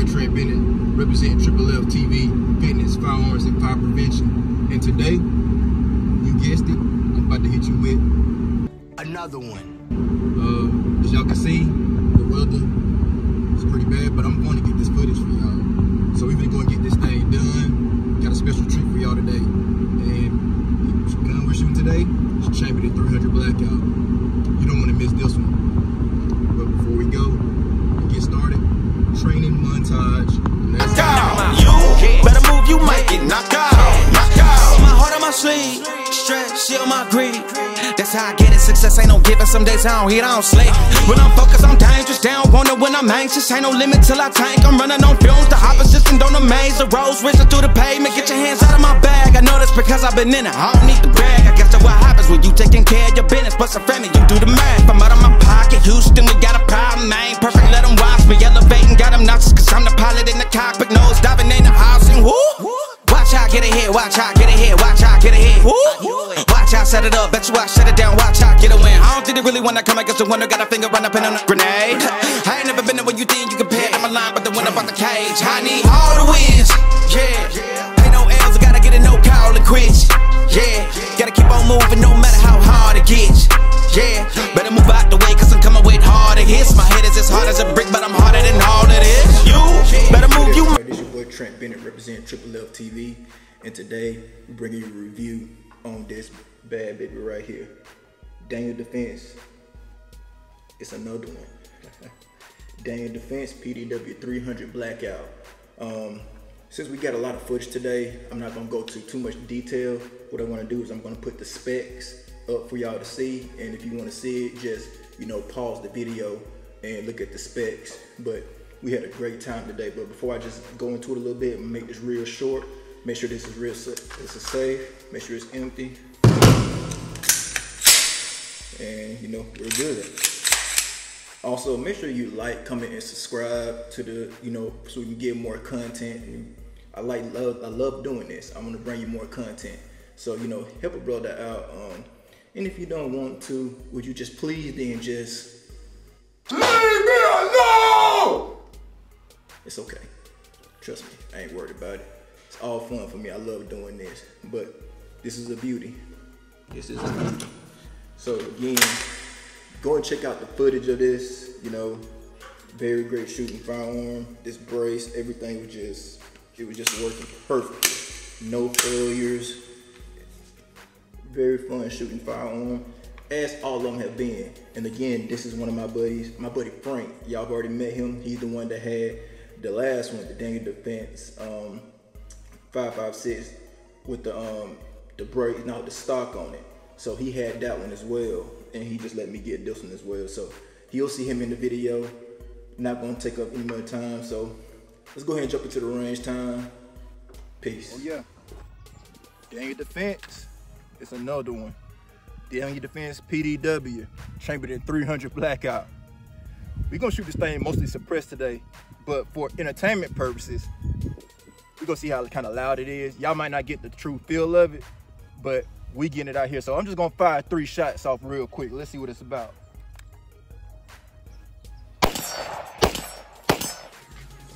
Trent Bennett, representing Triple F TV, Fitness, Firearms, and Fire Prevention. And today, you guessed it, I'm about to hit you with another one. As y'all can see, the weather is pretty bad, but I'm going to get this footage for y'all. So we're going to get this thing done. Got a special treat for y'all today. And the gun we're shooting today is chambered in 300 blackout. You don't want to miss this one. But before we go and get started, training montage. Let's go. You better move, you might get knocked out. Knocked out. My heart on my sleeve, stress, shield my greed. That's how I get it. Success ain't no giving. Some days I don't eat, I don't sleep. When I'm focused, I'm dangerous. They don't want it when I'm anxious. Ain't no limit till I tank. I'm running on fumes. The opposition don't amaze. The roads racing through the pavement. Get your hands out of my bag. I know that's because I've been in it. I don't need to brag. I guess that's what happens when you taking care of your business. But some family, you do the math. I'm out of my pocket. Houston, we got a problem. I ain't perfect. Let them watch me elevating. Got them nauseous. Cause I'm the pilot in the cockpit. Nose diving in the house. And whoo. Watch out, get ahead. Watch out, get ahead. Watch out, get ahead. Watch out, set it up. Bet you I shut it down. Watch out, get a win. I don't think they really wanna come against the winner. Got a finger run up in on a grenade. I ain't never been there when you think you compare to my line, but the winner about the cage. I need all the wins. Yeah. Ain't no L's, I gotta get a no call and quits. Yeah. Gotta keep on moving no matter how hard it gets. Yeah. Better move out the way, cause I'm coming with harder hits. My head is as hard as a brick, but I'm harder than all it is. You better move, you. This your boy Trent Bennett, representing Triple F TV. And today, we're bringing you a review on this bad baby right here. Daniel Defense. It's another one. Daniel Defense PDW 300 blackout. Since we got a lot of footage today, I'm not gonna go to too much detail. What I wanna do is I'm gonna put the specs up for y'all to see. And if you wanna see it, just, pause the video and look at the specs. But we had a great time today. But before I just go into it a little bit and make this real short, make sure this is real, this is safe, make sure it's empty. And we're good. Also, make sure you like, comment, and subscribe to the, so we can get more content. And I love doing this. I'm gonna bring you more content. So, help a brother out. And if you don't want to, would you just please then just leave me alone? It's okay. Trust me, I ain't worried about it. It's all fun for me. I love doing this. But this is a beauty. This is a beauty. So again, go and check out the footage of this. Very great shooting firearm. This brace, everything was just working perfectly. No failures. Very fun shooting firearm, as all of them have been. And again, this is one of my buddies, my buddy Frank. Y'all have already met him. He's the one that had the last one, the Daniel Defense 5.56 with the brace, the stock on it. So he had that one as well, and he just let me get this one as well. So you'll see him in the video. Not gonna take up any more time, so let's go ahead and jump into the range time. Peace. Oh yeah, Daniel Defense, it's another one. Daniel Defense PDW, chambered in 300 blackout. We're gonna shoot this thing mostly suppressed today, but for entertainment purposes, we're gonna see how kind of loud it is. Y'all might not get the true feel of it, but we getting it out here. So I'm just gonna fire 3 shots off real quick. Let's see what it's about.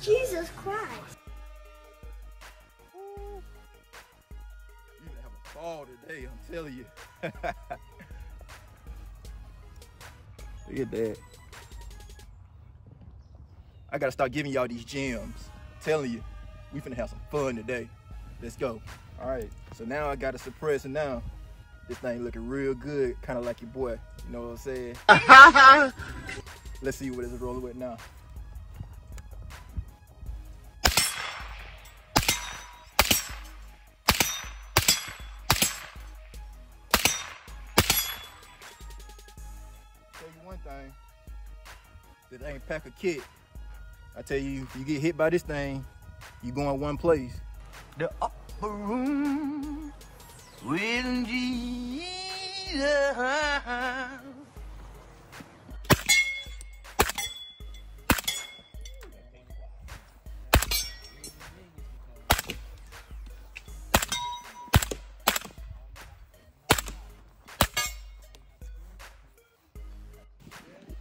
Jesus Christ. You're gonna have a ball today, I'm telling you. Look at that. I gotta start giving y'all these gems. I'm telling you, we finna have some fun today. Let's go. All right, so now I gotta suppress, and now this thing looking real good, kind of like your boy. You know what I'm saying? Let's see what it's rolling with now. Tell you one thing, this ain't pack a kit. I tell you, if you get hit by this thing, you going one place. The upper room with Jesus.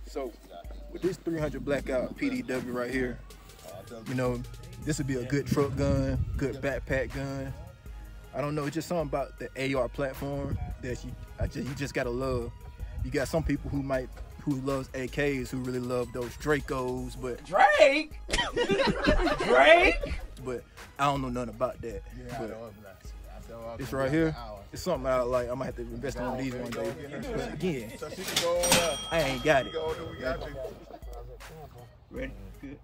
So with this 300 blackout PDW right here, You know, this would be a good truck gun, good backpack gun. I don't know, it's just something about the AR platform that you just gotta love. You got some people who loves AKs, who really love those Dracos, but Drake. But I don't know nothing about that. Yeah, but I know it's right here. It's something I like. I'm gonna have to invest in one of these one day. But again, so she can go on up. I ain't got it. Go do what we got to. Ready? Good.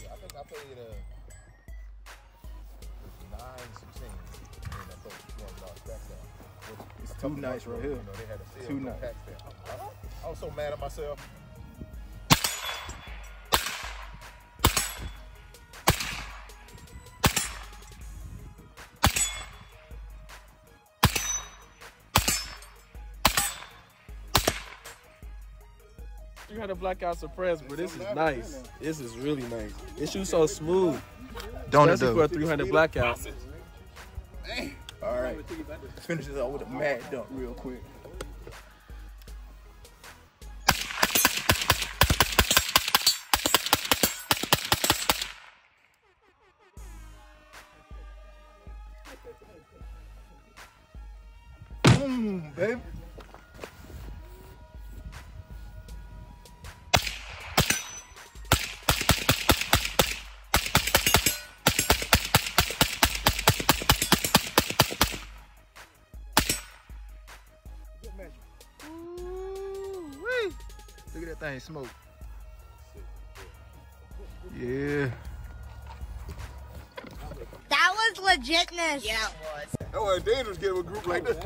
I think I paid 9.16. It's too nice right here. You know, they had a sale Too for nice. tax there. I was so mad at myself. You had a blackout suppress, but this is nice. This is really nice. It shoots so smooth. Don't it Especially though? for a 300 blackout. All right. Let's finish this off with a mad dump real quick. Boom, baby. Ooh-wee. Look at that thing smoke. Yeah. That was legitness. Yeah, it was. That was dangerous getting a group like this.